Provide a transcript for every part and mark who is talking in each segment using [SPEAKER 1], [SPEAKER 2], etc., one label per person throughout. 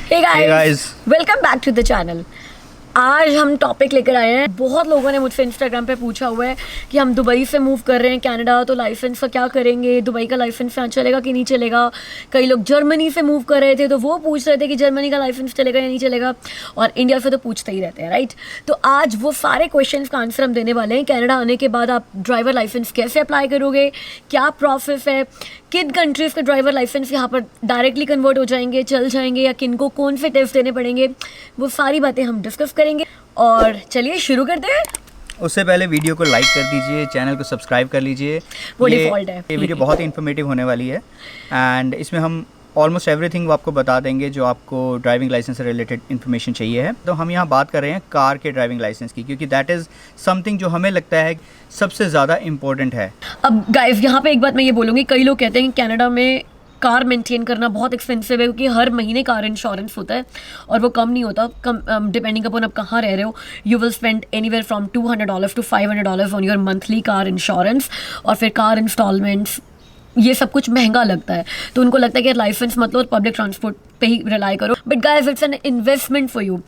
[SPEAKER 1] Hey guys, welcome back to the channel. आज हम topic लेकर आए हैं। बहुत लोगों ने मुझसे इंस्टाग्राम पे पूछा हुआ है कि हम दुबई से मूव कर रहे हैं कनाडा, तो लाइसेंस का क्या करेंगे, दुबई का लाइसेंस यहाँ चलेगा कि नहीं चलेगा। कई लोग जर्मनी से मूव कर रहे थे तो वो पूछ रहे थे कि जर्मनी का लाइसेंस चलेगा या नहीं चलेगा, और इंडिया से तो पूछते ही रहते हैं, राइट। तो आज वो सारे क्वेश्चन का आंसर हम देने वाले हैं। कनाडा आने के बाद आप ड्राइवर लाइसेंस कैसे अप्लाई करोगे, क्या प्रोसेस है, किन कंट्रीज़ के ड्राइवर लाइसेंस यहाँ पर डायरेक्टली कन्वर्ट हो जाएंगे, चल जाएंगे, या किन को कौन से टेस्ट देने पड़ेंगे, वो सारी बातें हम डिस्कस करेंगे। और चलिए शुरू करते हैं।
[SPEAKER 2] उससे पहले वीडियो को लाइक कर दीजिए, चैनल को सब्सक्राइब कर लीजिए।
[SPEAKER 1] वो डिफ़ॉल्ट है।
[SPEAKER 2] ये वीडियो बहुत इन्फॉर्मेटिव होने वाली है एंड इसमें हम ऑलमोस्ट एवरीथिंग आपको बता देंगे जो आपको ड्राइविंग लाइसेंस से रिलेटेड इन्फॉर्मेशन चाहिए है। तो हम यहाँ बात कर रहे हैं कार के ड्राइविंग लाइसेंस की, क्योंकि दैट इज़ समथिंग जो हमें लगता है सबसे ज़्यादा इम्पोर्टेंट है।
[SPEAKER 1] अब गाइस यहाँ पे एक बात मैं ये बोलूँगी, कई लोग कहते हैं कि कनाडा में कार मेंटेन करना बहुत एक्सपेंसिव है, क्योंकि हर महीने कार इंश्योरेंस होता है और वो कम नहीं होता। कम डिपेंडिंग अपॉन आप कहाँ रह रहे हो, you will spend anywhere from $200 to $500 on your monthly car insurance. और फिर कार इंस्टॉलमेंट्स, ये सब कुछ महंगा लगता है। तो उनको लगता है कि लाइसेंस मत लो और पब्लिक ट्रांसपोर्ट पे ही रिलाई करो। But guys, it's an investment for you.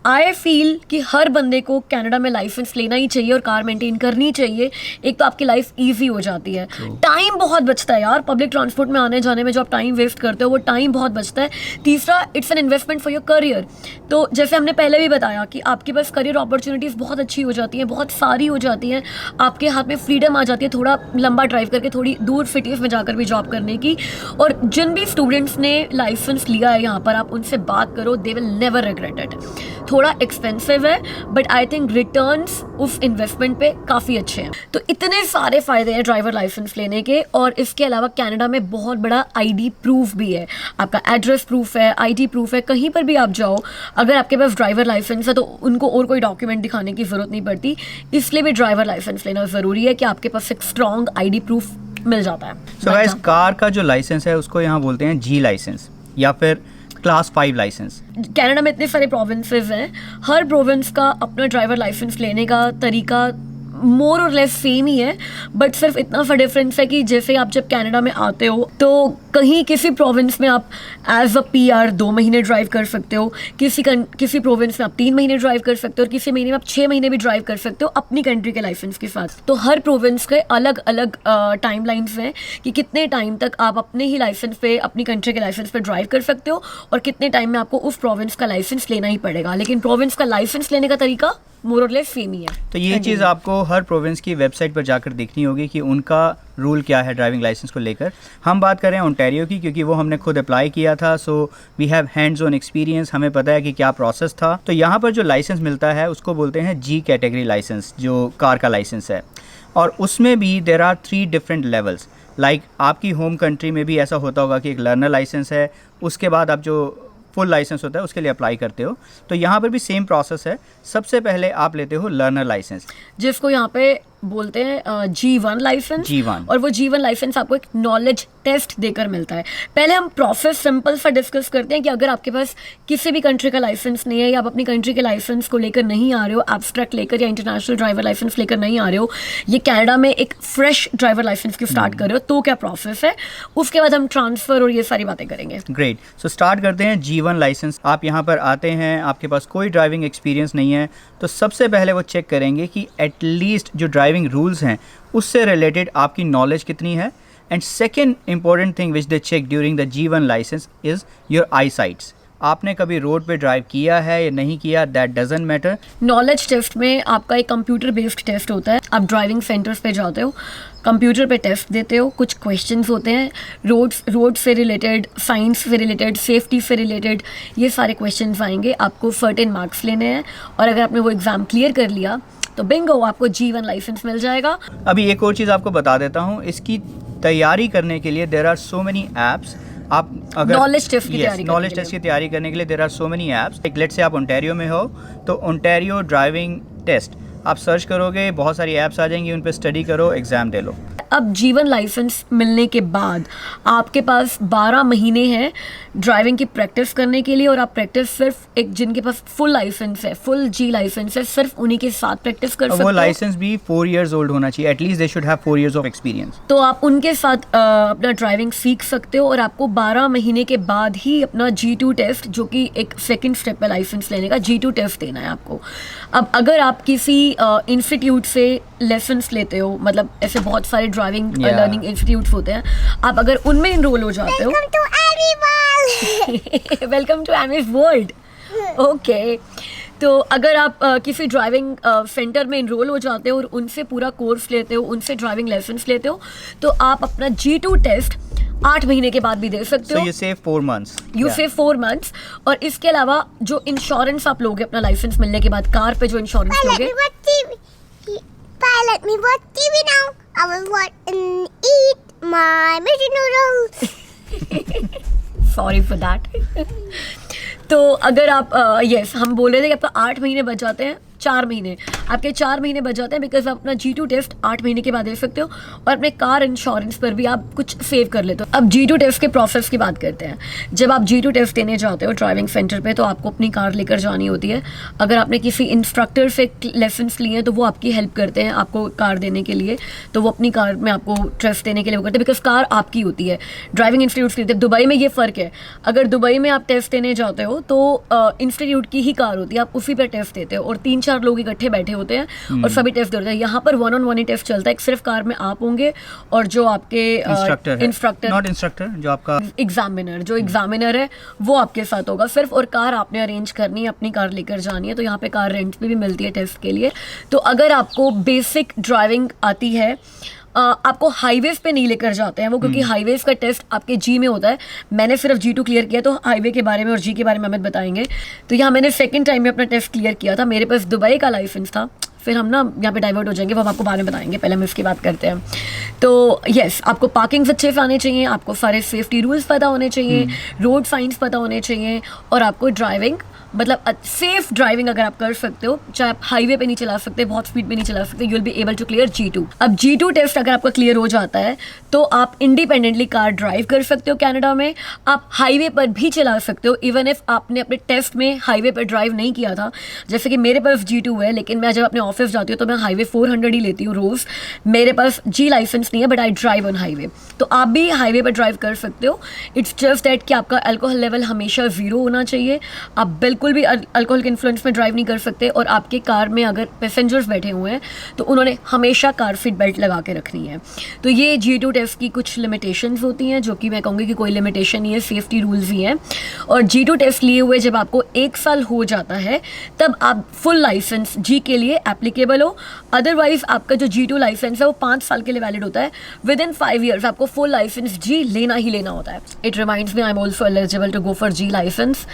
[SPEAKER 1] I feel कि हर बंदे को कनाडा में लाइसेंस लेना ही चाहिए और कार मेंटेन करनी चाहिए। एक तो आपकी लाइफ ईजी हो जाती है, टाइम बहुत बचता है यार, पब्लिक ट्रांसपोर्ट में आने जाने में जो आप टाइम वेस्ट करते हो वो टाइम बहुत बचता है। तीसरा, it's an investment for your career. तो जैसे हमने पहले भी बताया कि आपके पास करियर अपॉर्चुनिटीज़ बहुत अच्छी हो जाती हैं, बहुत सारी हो जाती हैं। आपके हाथ में फ्रीडम आ जाती है थोड़ा लंबा ड्राइव करके, थोड़ी दूर सिटीज़ में जाकर भी जॉब करने की। और जिन भी स्टूडेंट्स ने लाइसेंस लिया है यहाँ पर, आप उनसे बात करो, they will never regret it. थोड़ा एक्सपेंसिव है बट आई थिंक रिटर्न्स उस इन्वेस्टमेंट पे काफ़ी अच्छे हैं। तो इतने सारे फ़ायदे हैं ड्राइवर लाइसेंस लेने के। और इसके अलावा कनाडा में बहुत बड़ा आईडी प्रूफ भी है, आपका एड्रेस प्रूफ है, आईडी प्रूफ है। कहीं पर भी आप जाओ, अगर आपके पास ड्राइवर लाइसेंस है तो उनको और कोई डॉक्यूमेंट दिखाने की ज़रूरत नहीं पड़ती। इसलिए भी ड्राइवर लाइसेंस लेना ज़रूरी है कि आपके पास एक स्ट्रॉन्ग आईडी प्रूफ मिल जाता है।
[SPEAKER 2] सो गाइस, कार का जो लाइसेंस है उसको यहाँ बोलते हैं जी लाइसेंस या फिर क्लास 5 लाइसेंस।
[SPEAKER 1] कनाडा में इतने सारे प्रोविंसेस हैं, हर प्रोविंस का अपना ड्राइवर लाइसेंस लेने का तरीका मोर और लेस सेम ही है। बट सिर्फ इतना सा डिफरेंस है कि जैसे आप जब कनाडा में आते हो तो कहीं किसी प्रोविंस में आप एज अ PR 2 महीने ड्राइव कर सकते हो, किसी प्रोविंस में आप 3 महीने ड्राइव कर सकते हो, और किसी महीने में आप 6 महीने भी ड्राइव कर सकते हो अपनी कंट्री के लाइसेंस के साथ। तो हर प्रोविंस के अलग अलग टाइम लाइन्स हैं कि कितने टाइम तक आप अपने ही लाइसेंस पे, अपनी कंट्री के लाइसेंस पे ड्राइव कर सकते हो, और कितने टाइम में आपको उस प्रोविंस का लाइसेंस लेना ही पड़ेगा। लेकिन प्रोविंस का लाइसेंस लेने का तरीका मोर और लेस सेम ही है।
[SPEAKER 2] तो ये चीज़ आपको हर प्रोविंस की वेबसाइट पर जाकर देखनी होगी कि उनका रूल क्या है ड्राइविंग लाइसेंस को लेकर। हम बात कर रहे हैं ओंटारियो की, क्योंकि वो हमने खुद अप्लाई किया था। So we have hands on experience, हमें पता है कि क्या प्रोसेस था। तो यहाँ पर जो लाइसेंस मिलता है उसको बोलते हैं जी कैटेगरी लाइसेंस, जो कार का लाइसेंस है। और उसमें भी there are 3 different levels. Like आपकी होम कंट्री में भी ऐसा होता होगा कि एक लर्नर लाइसेंस है, उसके बाद आप जो फुल लाइसेंस होता है उसके लिए अप्लाई करते हो। तो यहाँ पर भी सेम प्रोसेस है। सबसे पहले आप लेते हो लर्नर लाइसेंस,
[SPEAKER 1] जिसको यहाँ पे बोलते हैं G1 लाइसेंस।
[SPEAKER 2] G1।
[SPEAKER 1] और वो G1 लाइसेंस आपको एक नॉलेज टेस्ट देकर मिलता है। पहले हम प्रोसेस सिंपल सा डिस्कस करते हैं कि अगर आपके पास किसी भी कंट्री का लाइसेंस नहीं है, या आप अपनी कंट्री के लाइसेंस को लेकर नहीं आ रहे हो, एब्स्ट्रैक्ट लेकर या इंटरनेशनल ड्राइवर लाइसेंस लेकर नहीं आ रहे हो, ये कनाडा में एक फ्रेश ड्राइवर लाइसेंस की स्टार्ट कर रहे हो, तो क्या प्रोसेस है। उसके बाद हम ट्रांसफ़र और ये सारी बातें करेंगे।
[SPEAKER 2] ग्रेट। सो स्टार्ट करते हैं G1 लाइसेंस। आप यहाँ पर आते हैं, आपके पास कोई ड्राइविंग एक्सपीरियंस नहीं है, तो सबसे पहले वो चेक करेंगे कि एटलीस्ट जो ड्राइविंग रूल्स हैं उससे रिलेटेड आपकी नॉलेज कितनी है। And second important thing which they check during the G1 license is your eye sights. आपने कभी रोड पे ड्राइव किया है या नहीं किया, that doesn't matter.
[SPEAKER 1] Knowledge test में आपका एक कंप्यूटर बेस्ड टेस्ट होता है। आप ड्राइविंग सेंटर्स पे जाते हो, कंप्यूटर पे टेस्ट देते हो, कुछ क्वेश्चंस होते हैं रोड से रिलेटेड, साइंस से रिलेटेड, सेफ्टी से रिलेटेड, ये सारे क्वेश्चंस आएंगे। आपको सर्टेन मार्क्स लेने हैं, और अगर आपने वो एग्ज़ाम क्लियर कर लिया तो बिंगो, आपको G1 लाइसेंस मिल जाएगा।
[SPEAKER 2] अभी एक और चीज़ आपको बता देता हूँ, इसकी तैयारी करने के लिए there are so many apps. आप अगर
[SPEAKER 1] नॉलेज टेस्ट की
[SPEAKER 2] तैयारी करने के लिए there are so many apps. Like let's say आप ओंटारियो में हो तो ओंटारियो ड्राइविंग टेस्ट, आप सर्च करोगे, बहुत सारी ऐप्स आ जाएंगी, उन पर स्टडी करो, एग्ज़ाम दे लो।
[SPEAKER 1] अब जीवन लाइसेंस मिलने के बाद आपके पास 12 महीने हैं ड्राइविंग की प्रैक्टिस करने के लिए, और आप प्रैक्टिस सिर्फ एक जिनके पास फुल लाइसेंस है, फुल जी लाइसेंस है, सिर्फ उन्हीं के साथ प्रैक्टिस कर सकते
[SPEAKER 2] वो
[SPEAKER 1] हो।
[SPEAKER 2] लाइसेंस भी 4 years ओल्ड होना चाहिए, at least they should have 4 years of experience.
[SPEAKER 1] तो आप उनके साथ अपना ड्राइविंग सीख सकते हो, और आपको 12 महीने के बाद ही अपना G2 टेस्ट, जो कि एक सेकंड स्टेप है लाइसेंस लेने का, G2 टेस्ट देना है आपको। अब अगर आप किसी इंस्टीट्यूट से लेसन्स लेते हो, मतलब ऐसे बहुत सारे ड्राइविंग लर्निंग इंस्टीट्यूट्स होते हैं, आप अगर उनमें इनरोल हो जाते हो, welcome to Emis world. Okay, तो अगर आप किसी ड्राइविंग सेंटर में इनरोल हो जाते हो और उनसे पूरा कोर्स लेते हो, उनसे ड्राइविंग लेसन्स लेते हो, तो आप अपना G2 टेस्ट 8 महीने के बाद भी दे सकते हो।
[SPEAKER 2] So you save 4 months.
[SPEAKER 1] You save 4 months। और इसके अलावा जो इंश्योरेंस आप लोगे अपना लाइसेंस मिलने के बाद, कार पे जो इंश्योरेंस लोगे,
[SPEAKER 3] Let me watch TV now. I will watch and eat my Maggi noodles.
[SPEAKER 1] Sorry for that. तो अगर आप यस हम बोल रहे थे कि आपका 8 महीने बच जाते हैं, 4 महीने आपके 4 महीने बच जाते हैं, बिकॉज आप अपना G2 टेस्ट 8 महीने के बाद दे सकते हो, और अपने कार इंश्योरेंस पर भी आप कुछ सेव कर लेते हो। अब G2 टेस्ट के प्रोसेस की बात करते हैं। जब आप G2 टेस्ट देने जाते हो ड्राइविंग सेंटर पे, तो आपको अपनी कार लेकर जानी होती है। अगर आपने किसी इंस्ट्रक्टर से लेसन्स लिए हैं, तो वो आपकी हेल्प करते हैं आपको कार देने के लिए, तो वो अपनी कार में आपको टेस्ट देने के लिए वो करते हैं, बिकॉज कार आपकी होती है। ड्राइविंग इंस्टीट्यूट की दुबई में ये फ़र्क है, अगर दुबई में आप टेस्ट देने जाते हो तो इंस्टीट्यूट की ही कार होती है, आप उसी पर टेस्ट देते हो, और 3-4 लोग इकट्ठे बैठे होते हैं और सभी टेस्ट देते हैं। यहाँ पर 1-on-1 ही टेस्ट चलता है, सिर्फ कार में आप होंगे और जो आपके इंस्ट्रक्टर
[SPEAKER 2] जो आपका
[SPEAKER 1] एग्जामिनर है वो आपके साथ होगा सिर्फ, और कार आपने अरेंज करनी है, अपनी कार लेकर जानी है। तो यहाँ पे कार रेंट पे भी मिलती है टेस्ट के लिए। तो अगर आपको बेसिक ड्राइविंग आती है, आपको हाईवेज पे नहीं लेकर जाते हैं वो, क्योंकि हाईवेज का टेस्ट आपके जी में होता है। मैंने सिर्फ G2 क्लियर किया, तो हाईवे के बारे में और जी के बारे में अमित बताएंगे। तो यहाँ मैंने सेकंड टाइम में अपना टेस्ट क्लियर किया था, मेरे पास दुबई का लाइसेंस था। फिर हम ना यहाँ पे डाइवर्ट हो जाएंगे, वो हम आपको बाद में बताएंगे, पहले हम इसकी बात करते हैं। तो यस, आपको पार्किंग अच्छे से आने चाहिए, आपको सारे सेफ्टी रूल्स पता होने चाहिए, रोड साइंस पता होने चाहिए, और आपको ड्राइविंग मतलब सेफ ड्राइविंग अगर आप कर सकते हो, चाहे आप हाईवे पे नहीं चला सकते, बहुत स्पीड पे नहीं चला सकते, you will be able to clear G2। अब G2 टेस्ट अगर आपका क्लियर हो जाता है, तो आप इंडिपेंडेंटली कार ड्राइव कर सकते हो कनाडा में। आप हाईवे पर भी चला सकते हो, इवन इफ आपने अपने टेस्ट में हाईवे पर ड्राइव नहीं किया था। जैसे कि मेरे पास G2 है, लेकिन मैं जब अपने ऑफिस जाती हूँ तो मैं हाईवे 400 ही लेती हूँ रोज़। मेरे पास जी लाइसेंस नहीं है, but I drive on highway. तो आप भी हाईवे पर ड्राइव कर सकते हो। इट्स जस्ट दैट कि आपका अल्कोहल लेवल हमेशा 0 होना चाहिए। आप बिल्कुल भी अल्कोहल के इन्फ्लुएंस में ड्राइव नहीं कर सकते, और आपके कार में अगर पैसेंजर्स बैठे हुए हैं तो उन्होंने हमेशा कार सीट बेल्ट लगा के रखनी है। तो ये G2 टेस्ट की कुछ लिमिटेशंस होती हैं, जो कि मैं कहूँगी कि कोई लिमिटेशन नहीं है, सेफ्टी रूल्स ही हैं। और G2 टेस्ट लिए हुए जब आपको 1 साल हो जाता है, तब आप फुल लाइसेंस जी के लिए एप्लीकेबल हो। अदरवाइज आपका जो G2 लाइसेंस है वो 5 साल के लिए वैलिड होता है। विद इन 5 years आपको फुल लाइसेंस जी लेना ही लेना होता है। It reminds me, I am also eligible to go for G license,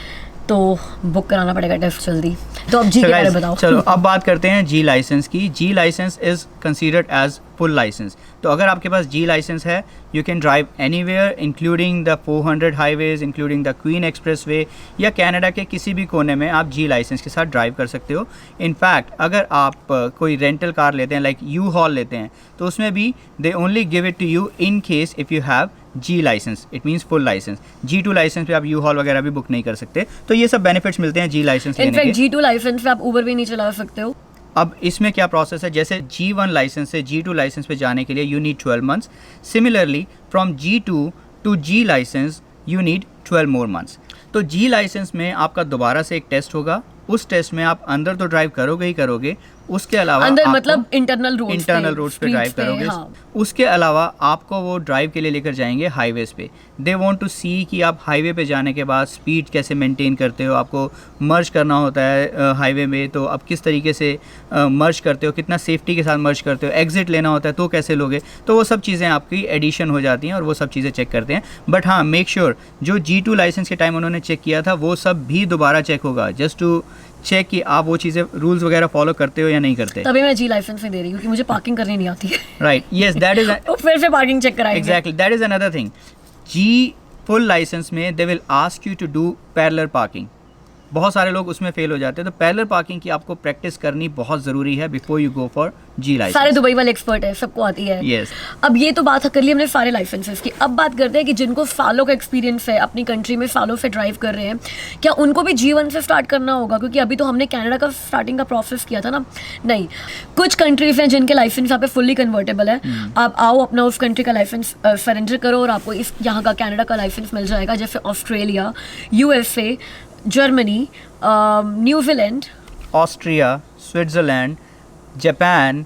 [SPEAKER 1] तो बुक कराना पड़ेगा टेस्ट जल्दी। तो अब जी के बारे में बताओ।
[SPEAKER 2] चलो अब बात करते हैं जी लाइसेंस की। G license is considered as full license. तो अगर आपके पास जी लाइसेंस है, you can drive anywhere including the 400 highways, including the Queen expressway, या कनाडा के किसी भी कोने में आप जी लाइसेंस के साथ ड्राइव कर सकते हो। इनफैक्ट अगर आप कोई रेंटल कार लेते हैं, लाइक U-Haul लेते हैं, तो उसमें भी they only give it to you in case if you have G licence, it means full licence. G2 licence पे आप U-Haul वगैरह भी बुक नहीं कर सकते। तो ये सब बेनिफिट्स मिलते हैं जी लाइसेंस लेने के।
[SPEAKER 1] इनफैक्ट G2 लाइसेंस पे आप ऊबर भी नहीं चला सकते हो।
[SPEAKER 2] अब इसमें क्या प्रोसेस है, जैसे G1 लाइसेंस से G2 लाइसेंस पे जाने के लिए you need 12 months। Similarly from G2 to G licence you need 12 more months। तो जी लाइसेंस में आपका दोबारा से एक टेस्ट होगा। उस टेस्ट में आप अंदर तो ड्राइव करोगे ही करोगे, उसके अलावा
[SPEAKER 1] अंदर मतलब इंटरनल रोड्स
[SPEAKER 2] पे ड्राइव करोगे। हाँ। उसके अलावा आपको वो ड्राइव के लिए लेकर जाएंगे हाईवेज पे। दे वांट टू सी कि आप हाईवे पे जाने के बाद स्पीड कैसे मेंटेन करते हो, आपको मर्ज करना होता है हाईवे में, तो आप किस तरीके से मर्ज करते हो, कितना सेफ्टी के साथ मर्ज करते हो, एग्जिट लेना होता है तो कैसे लोगे। तो वो सब चीज़ें आपकी एडिशन हो जाती हैं और वो सब चीज़ें चेक करते हैं। बट हाँ, मेक श्योर जो G2 लाइसेंस के टाइम उन्होंने चेक किया था वो सब भी दोबारा चेक होगा, जस्ट टू चेक कि आप वो चीज़ें रूल्स वगैरह फॉलो करते हो या नहीं करते।
[SPEAKER 1] तभी मैं जी लाइसेंस नहीं दे रही हूँ, क्योंकि मुझे पार्किंग करनी नहीं आती है।
[SPEAKER 2] राइट, यस, दैट इज
[SPEAKER 1] तो फिर से पार्किंग चेक कराएंगे।
[SPEAKER 2] Exactly, that is another thing. G full license में they will ask you to do parallel parking. बहुत सारे लोग उसमें फेल हो जाते हैं। तो पैरेलल पार्किंग की आपको प्रैक्टिस करनी बहुत ज़रूरी है before you go for G licence.
[SPEAKER 1] सारे दुबई वाले एक्सपर्ट है, सबको आती है।
[SPEAKER 2] Yes.
[SPEAKER 1] अब ये तो बात कर ली हमने सारे लाइसेंसेस की। अब बात करते हैं कि जिनको सालों का एक्सपीरियंस है, अपनी कंट्री में सालों से ड्राइव कर रहे हैं, क्या उनको भी G1 से स्टार्ट करना होगा? क्योंकि अभी तो हमने कनाडा का स्टार्टिंग का प्रोसेस किया था ना। नहीं, कुछ कंट्रीज हैं जिनके लाइसेंस यहाँ पे फुल्ली कन्वर्टेबल है। आप आओ, अपना उस कंट्री का लाइसेंस सरेंडर करो और आपको इस यहाँ का कनाडा का लाइसेंस मिल जाएगा। जैसे Australia, USA, Germany, New Zealand,
[SPEAKER 2] Austria, Switzerland, Japan,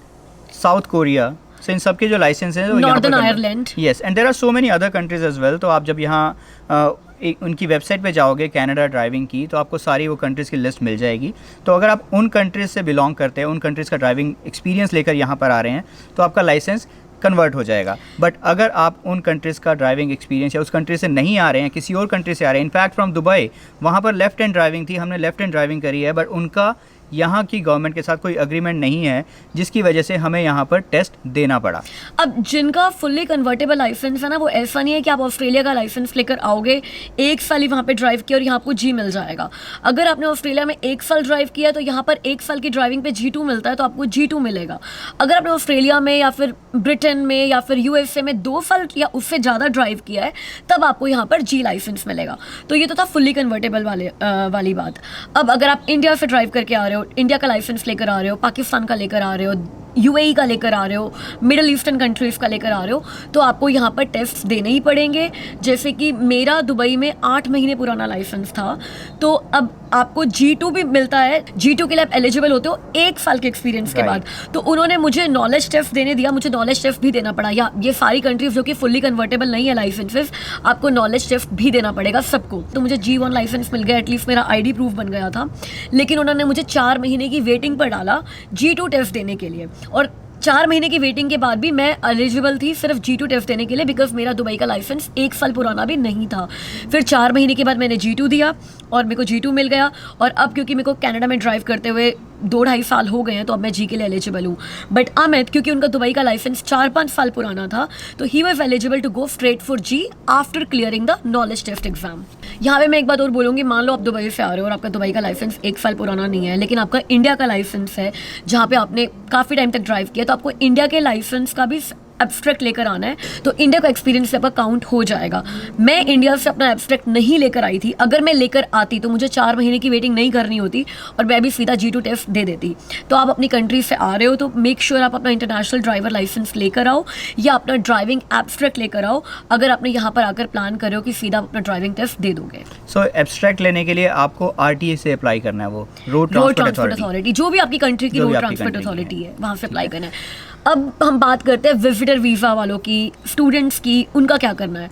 [SPEAKER 2] South Korea, so इन सब के जो लाइसेंस हैं
[SPEAKER 1] northern Ireland.
[SPEAKER 2] Yes, and there are so many other countries as well. तो आप जब यहाँ उनकी वेबसाइट पे जाओगे कनाडा ड्राइविंग की, तो आपको सारी वो कंट्रीज़ की लिस्ट मिल जाएगी। तो अगर आप उन कंट्रीज़ से बिलोंग करते हैं, उन कंट्रीज़ का ड्राइविंग एक्सपीरियंस लेकर यहाँ पर आ रहे हैं, तो आपका लाइसेंस कन्वर्ट हो जाएगा। बट अगर आप उन कंट्रीज़ का ड्राइविंग एक्सपीरियंस या उस कंट्री से नहीं आ रहे हैं, किसी और कंट्री से आ रहे हैं, इनफैक्ट फ्रॉम दुबई, वहाँ पर लेफ्ट हैंड ड्राइविंग थी, हमने लेफ्ट हैंड ड्राइविंग करी है, बट उनका यहाँ की गवर्नमेंट के साथ कोई एग्रीमेंट नहीं है, जिसकी वजह से हमें यहाँ पर टेस्ट देना पड़ा।
[SPEAKER 1] अब जिनका फुल्ली कन्वर्टेबल लाइसेंस है ना, वो ऐसा नहीं है कि आप ऑस्ट्रेलिया का लाइसेंस लेकर आओगे, 1 साल ही वहाँ पे ड्राइव किया और यहाँ आपको जी मिल जाएगा। अगर आपने ऑस्ट्रेलिया में 1 साल ड्राइव किया तो यहाँ पर 1 साल की ड्राइविंग पे G2 मिलता है, तो आपको G2 मिलेगा। अगर आपने ऑस्ट्रेलिया में या फिर ब्रिटेन में या फिर USA में 2 साल या उससे ज़्यादा ड्राइव किया है, तब आपको यहाँ पर जी लाइसेंस मिलेगा। तो ये तो था फुल्ली कन्वर्टेबल वाली बात। अब अगर आप इंडिया से ड्राइव करके आ रहे हो, इंडिया का लाइसेंस लेकर आ रहे हो, पाकिस्तान का लेकर आ रहे हो, UAE का लेकर आ रहे हो, मिडिल ईस्टर्न कंट्रीज़ का लेकर आ रहे हो, तो आपको यहाँ पर टेस्ट देने ही पड़ेंगे। जैसे कि मेरा दुबई में 8 महीने पुराना लाइसेंस था, तो अब आपको G2 भी मिलता है। G2 के लिए आप एलिजिबल होते हो 1 साल के एक्सपीरियंस के बाद। तो उन्होंने मुझे नॉलेज टेस्ट देने दिया, मुझे नॉलेज टेस्ट भी देना पड़ा। या ये सारी कंट्रीज जो कि फुल्ली कन्वर्टेबल नहीं है लाइसेंसेस, आपको नॉलेज टेस्ट भी देना पड़ेगा सबको। तो मुझे G1 लाइसेंस मिल गया, एटलीस्ट मेरा ID प्रूफ बन गया था। लेकिन उन्होंने मुझे 4 महीने की वेटिंग पर डाला G2 टेस्ट देने के लिए, और 4 महीने की वेटिंग के बाद भी मैं एलिजिबल थी सिर्फ G2 टेस्ट देने के लिए, बिकॉज मेरा दुबई का लाइसेंस 1 साल पुराना भी नहीं था। फिर 4 महीने के बाद मैंने G2 दिया और मेरे को G2 मिल गया। और अब क्योंकि मेरे को कनाडा में ड्राइव करते हुए 2-2.5 साल हो गए हैं, तो अब मैं G के लिए एलिजिबल हूँ। बट अमित, क्योंकि उनका दुबई का लाइसेंस 4-5 साल पुराना था, तो he was eligible to go straight for G after clearing the knowledge test exam. यहाँ पे मैं एक बात और बोलूँगी, मान लो आप दुबई से आ रहे हो और आपका दुबई का लाइसेंस 1 साल पुराना नहीं है, लेकिन आपका इंडिया का लाइसेंस है जहाँ पे आपने काफ़ी टाइम तक ड्राइव किया, तो आपको इंडिया के लाइसेंस का भी एब्स्ट्रैक्ट लेकर आना है, तो इंडिया का एक्सपीरियंस से आपका काउंट हो जाएगा। मैं इंडिया से अपना एब्स्ट्रैक्ट नहीं लेकर आई थी। अगर मैं लेकर आती तो मुझे 4 महीने की वेटिंग नहीं करनी होती और मैं भी सीधा G2 टेस्ट दे देती। तो आप अपनी कंट्री से आ रहे हो तो मेक श्योर आप अपना इंटरनेशनल ड्राइवर लाइसेंस लेकर आओ या अपना ड्राइविंग एब्स्ट्रैक्ट लेकर आओ, अगर आपने यहाँ पर आकर प्लान कर रहे हो कि सीधा अपना ड्राइविंग टेस्ट दे दोगे।
[SPEAKER 2] सो एब्स्ट्रैक्ट लेने के लिए आपको RTA से अप्लाई करना है, वो रोड
[SPEAKER 1] ट्रांसपोर्ट अथॉरिटी, जो भी आपकी कंट्री की रोड ट्रांसपोर्ट अथॉरिटी है, वहाँ से अप्लाई करना है। अब हम बात करते हैं विजिटर वीज़ा वालों की, स्टूडेंट्स की, उनका क्या करना है,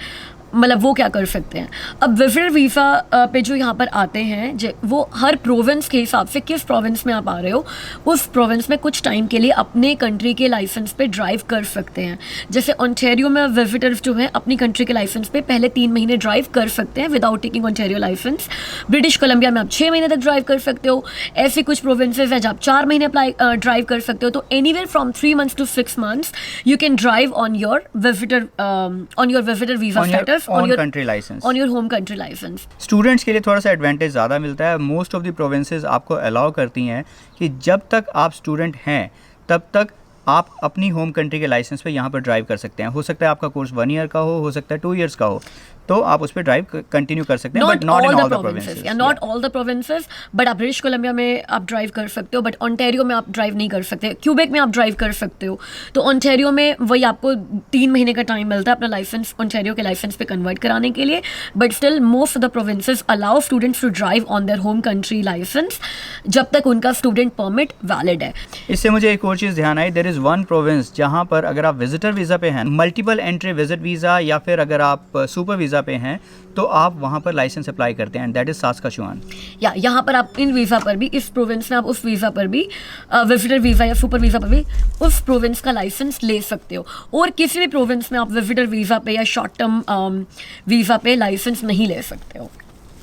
[SPEAKER 1] मतलब वो क्या कर सकते हैं। अब विजिटर वीज़ा पे जो यहाँ पर आते हैं, वो हर प्रोविंस के हिसाब से, किस प्रोविंस में आप आ रहे हो उस प्रोविंस में कुछ टाइम के लिए अपने कंट्री के लाइसेंस पे ड्राइव कर सकते हैं। जैसे ओंटारियो में विजिटर्स जो हैं अपनी कंट्री के लाइसेंस पे पहले 3 महीने ड्राइव कर सकते हैं without taking Ontario licence. British Columbia में आप 6 महीने तक ड्राइव कर सकते हो। ऐसे कुछ प्रोविंसेस हैं जहाँ आप 4 महीने ड्राइव कर सकते हो। तो anywhere from 3 months to 6 months you can drive on your visitor visa status
[SPEAKER 2] on your country license,
[SPEAKER 1] on your home country license।
[SPEAKER 2] Students के लिए थोड़ा सा एडवांटेज ज़्यादा मिलता है। मोस्ट ऑफ द प्रोविंसेस आपको अलाउ करती हैं कि जब तक आप स्टूडेंट हैं तब तक आप अपनी होम कंट्री के लाइसेंस पे यहाँ पर ड्राइव कर सकते हैं। हो सकता है आपका कोर्स 1 ईयर का हो सकता है 2 ईयर्स का हो, तो आप उस पर ड्राइव कंटिन्यू कर सकते हैं, but not in all the provinces.
[SPEAKER 1] Not all the provinces, but आप ब्रिटिश कोलंबिया में आप ड्राइव कर सकते हो, बट ओंटारियो में आप ड्राइव नहीं कर सकते। क्यूबेक में आप ड्राइव कर सकते हो। तो ओंटारियो में वही आपको 3 महीने का टाइम मिलता है अपना लाइसेंस ओंटारियो के लाइसेंस पे कन्वर्ट कराने के लिए, but still most of the provinces allow students to drive on their home country licence जब तक उनका स्टूडेंट परमिट वैलिड है।
[SPEAKER 2] इससे मुझे एक और चीज़ ध्यान आई, देयर इज़ वन प्रोविंस जहाँ पर अगर आप विजिटर वीज़ा पे हैं, मल्टीपल एंट्री विजिट वीज़ा, या फिर अगर आप सुपर वीज़ा पे हैं, तो आप वहाँ पर लाइसेंस अप्लाई करते हैं, एंड दैट इज सास्काचुआन।
[SPEAKER 1] या यहाँ पर आप इन वीज़ा पर भी, इस प्रोविंस में आप उस वीज़ा पर भी, विजिटर वीज़ा या सुपर वीज़ा पर भी उस प्रोविंस का लाइसेंस ले सकते हो। और किसी भी प्रोविंस में आप विजिटर वीज़ा पे या शॉर्ट टर्म वीज़ा पे लाइसेंस नहीं ले सकते हो।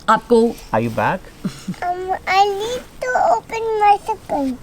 [SPEAKER 1] आपको
[SPEAKER 2] Are you back?
[SPEAKER 3] I need to open my circle.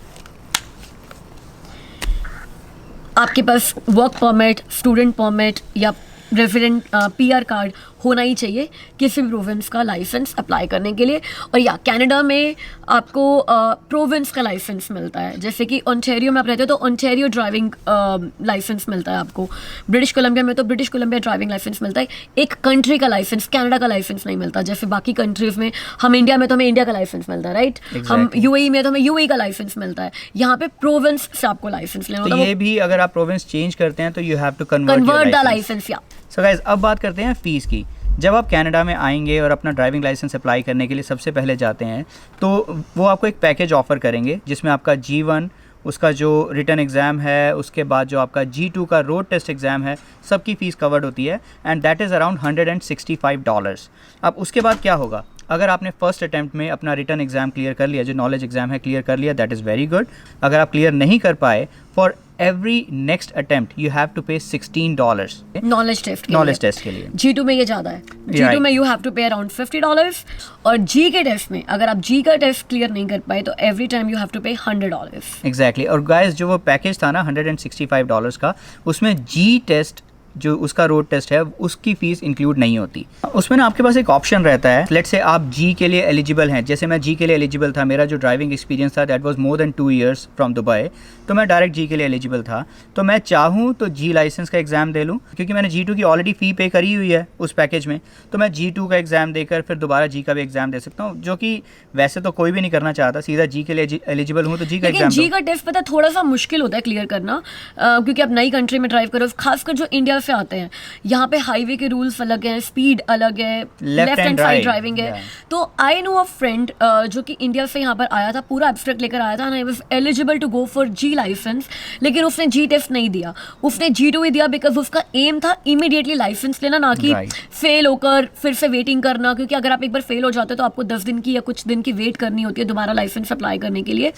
[SPEAKER 1] आपके पास वर्क परमिट, स्टूडेंट परमिट या रेजिडेंट PR कार्ड होना ही चाहिए किसी भी प्रोविंस का लाइसेंस अप्लाई करने के लिए। और या कनाडा में आपको प्रोविंस का लाइसेंस मिलता है, जैसे कि ओंटारियो में आप रहते हो तो ओंटारियो ड्राइविंग लाइसेंस मिलता है आपको, ब्रिटिश कोलंबिया में तो ब्रिटिश कोलंबिया ड्राइविंग लाइसेंस मिलता है। एक कंट्री का लाइसेंस, कनाडा का लाइसेंस नहीं मिलता, जैसे बाकी कंट्रीज में हम इंडिया में तो हमें इंडिया का लाइसेंस मिलता है, राइट? हम यूएई में तो हमें यूएई का लाइसेंस मिलता है। यहाँ पे प्रोविंस से आपको लाइसेंस लेना होता
[SPEAKER 2] तो
[SPEAKER 1] है।
[SPEAKER 2] ये भी अगर आप प्रोविंस चेंज करते हैं तो you have to
[SPEAKER 1] convert the licence. Yeah
[SPEAKER 2] so guys, अब बात करते हैं फ़ीस की। जब आप कनाडा में आएंगे और अपना ड्राइविंग लाइसेंस अप्लाई करने के लिए सबसे पहले जाते हैं तो वो आपको एक पैकेज ऑफर करेंगे जिसमें आपका G1, उसका जो रिटन एग्ज़ाम है, उसके बाद जो आपका G2 का रोड टेस्ट एग्ज़ाम है, सबकी फ़ीस कवर्ड होती है एंड दैट इज़ अराउंड $165। अब उसके बाद क्या होगा, अगर आपने फर्स्ट अटैम्प्ट में अपना रिटन एग्ज़ाम क्लियर कर लिया, जो नॉलेज एग्ज़ाम है क्लियर कर लिया, दैट इज़ वेरी गुड। अगर आप क्लियर नहीं कर पाए, for every next attempt you have to pay $16
[SPEAKER 1] knowledge test के लिए। G2 में ये ज़्यादा है, G2 में यू हैव टू पे अराउंड $50। और G के टेस्ट में अगर आप G का टेस्ट क्लियर नहीं कर पाए तो every time you have to pay $100।
[SPEAKER 2] Exactly. और गाइस, जो वो पैकेज था ना $165 का, उसमें G टेस्ट जो उसका रोड टेस्ट है उसकी फ़ीस इंक्लूड नहीं होती। उसमें ना आपके पास एक ऑप्शन रहता है, लेट्स से आप जी के लिए एलिजिबल हैं। जैसे मैं जी के लिए एलिजिबल था, मेरा जो ड्राइविंग एक्सपीरियंस था that was more than 2 years from Dubai, तो मैं डायरेक्ट जी के लिए एलिजिबल था। तो मैं चाहूँ तो जी लाइसेंस का एग्ज़ाम दे लूँ, क्योंकि मैंने G2 की ऑलरेडी फ़ी पे करी हुई है उस पैकेज में, तो मैं G2 का एग्ज़ाम देकर फिर दोबारा जी का भी एग्ज़ाम दे सकता हूँ, जो कि वैसे तो कोई भी नहीं करना चाहता। सीधा जी के लिए एलिजिबल हूँ तो जी का एग्ज़ाम।
[SPEAKER 1] जी का टेस्ट पता थोड़ा सा मुश्किल होता है क्लियर करना, क्योंकि आप नई कंट्री में ड्राइव करो, खासकर जो इंडिया से आते हैं। यहाँ पे हाईवे के रूल्स अलग हैं, स्पीड अलग है, लेफ्ट हैंड साइड ड्राइविंग है। तो आई नो अ फ्रेंड जो कि इंडिया से यहाँ पर आया था, पूरा एब्स्ट्रैक्ट लेकर आया था, I was eligible to go for G licence, लेकिन उसने जी टेस्ट नहीं दिया, उसने G2 ही दिया, बिकॉज उसका एम था इमीडिएटली लाइसेंस लेना, ना कि फेल होकर फिर से वेटिंग करना, क्योंकि अगर आप एक बार फेल हो जाते हो तो आपको 10 दिन की या कुछ दिन की वेट करनी होती है दोबारा लाइसेंस अप्लाई करने के लिए।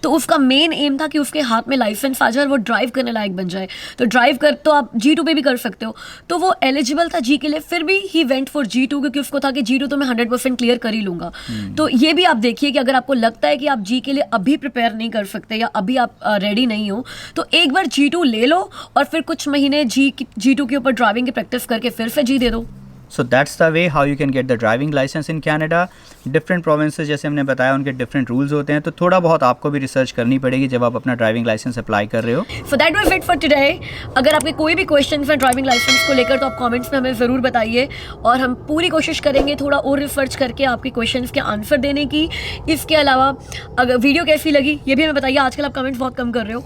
[SPEAKER 1] तो उसका मेन एम था कि उसके हाथ में लाइसेंस आ जाए और वो ड्राइव करने लायक बन जाए। तो ड्राइव कर तो आप G2 पे भी कर सकते हो, तो वो एलिजिबल था जी के लिए, फिर भी ही वेंट फॉर G2, क्योंकि उसको था कि G2 तो मैं 100% क्लियर कर ही लूंगा। तो ये भी आप देखिए कि अगर आपको लगता है कि आप जी के लिए अभी प्रिपेयर नहीं कर सकते या अभी आप रेडी नहीं हो, तो एक बार G2 ले लो और फिर कुछ महीने G2 के ऊपर ड्राइविंग की प्रैक्टिस करके फिर से जी दे दो।
[SPEAKER 2] So that's the way how you can get the driving licence in Canada. Different provinces, जैसे हमने बताया, उनके डिफरेंट रूल्स होते हैं, तो थोड़ा बहुत आपको भी रिसर्च करनी पड़ेगी जब आप अपना ड्राइविंग लाइसेंस अप्लाई कर रहे हो।
[SPEAKER 1] So that was it for today. अगर आपके कोई भी क्वेश्चंस हैं ड्राइविंग लाइसेंस को लेकर तो आप कमेंट्स में हमें ज़रूर बताइए, और हम पूरी कोशिश करेंगे थोड़ा और रिसर्च करके आपके क्वेश्चंस के आंसर देने की। इसके अलावा अगर वीडियो कैसी लगी ये भी हमें बताइए, आजकल आप कमेंट्स बहुत कम कर रहे हो,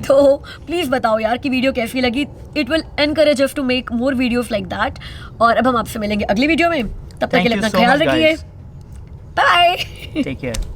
[SPEAKER 1] तो प्लीज़ बताओ यार कि वीडियो कैसी लगी। It will encourage us to make more videos like that. और अब हम आपसे मिलेंगे अगली वीडियो में, तब तक के लिए अपना ख्याल रखिए। बाय।
[SPEAKER 2] Take care.